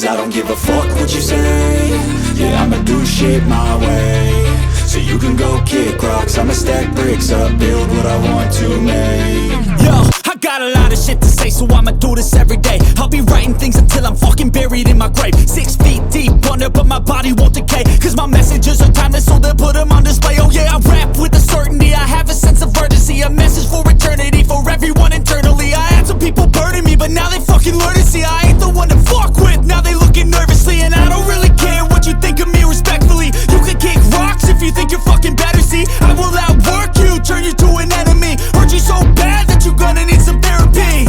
Cause I don't give a fuck what you say. Yeah, I'ma do shit my way. So you can go kick rocks, I'ma stack bricks up, build what I want to make. Yo, I got a lot of shit to say, so I'ma do this every day. I'll be writing things until I'm fucking buried in my grave. 6 feet deep under, but my body won't decay. Cause my messages are timeless, so they'll put them on display. Oh yeah, I rap with a certainty, I have a sense of urgency. A message for eternity, for everyone internally. I had some people burning me, but now they fucking learn to see I ain't the one to fuck with, now they looking nervously. And I don't really care what you think of me, respectfully. You can kick rocks if you think you're fucking better, see. I will outwork you, turn you to an enemy. Hurt you so bad that you're gonna need some therapy.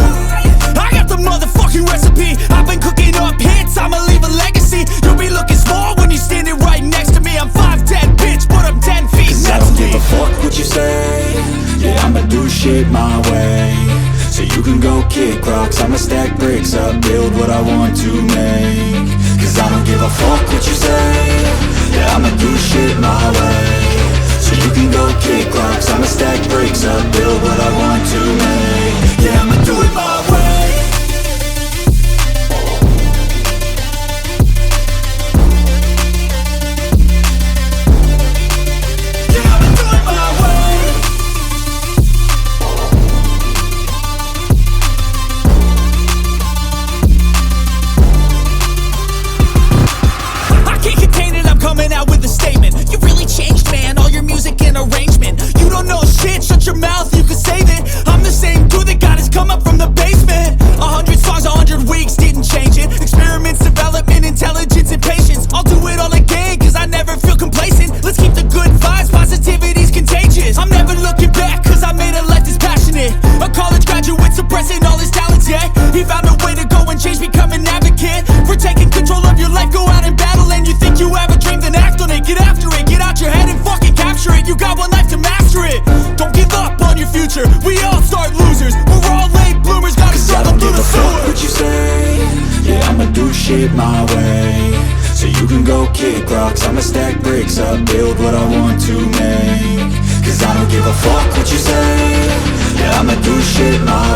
I got the motherfucking recipe. I've been cooking up hits, I'ma leave a legacy. You'll be looking small when you're standing right next to me. I'm 5'10", bitch, but I'm 10 feet Cause next I don't to me. give a fuck what you say. Yeah, I'ma do shit my way. So you can go kick rocks, I'ma stack bricks up, build what I want to make. Cause I don't give a fuck what you say. Yeah, I'ma do shit my way. So you can go kick rocks, I'ma stack bricks up, build what I want to make. Yeah, I'ma do it my way. Coming out with a statement. You really changed, man, all your music and arrangement. You don't know shit, shut your mouth, you can save it. I'm the same dude that got his come up from the basement. 100 songs, 100 weeks, didn't change it. Experiments, development, intelligence, and patience. I'll do it all again, cause I never feel complacent. Let's keep the good vibes, positivity's contagious. I'm never looking back, cause I made a life that's passionate. A college graduate suppressing all his talents, yeah. He found a way to go and change, become an advocate. For taking control of your life, go out and battle. And you think you have a dream, then act on it. Get after it, get out your head and fucking capture it. You got one life to master it. Don't give up on your future, we all start losers. We're all late bloomers, gotta struggle through the sewer. What you say? Yeah, I'ma do shit my way. So you can go kick rocks, I'ma stack bricks up, build what I want to make. Cause I don't give a fuck what you say. Yeah, I'ma do shit my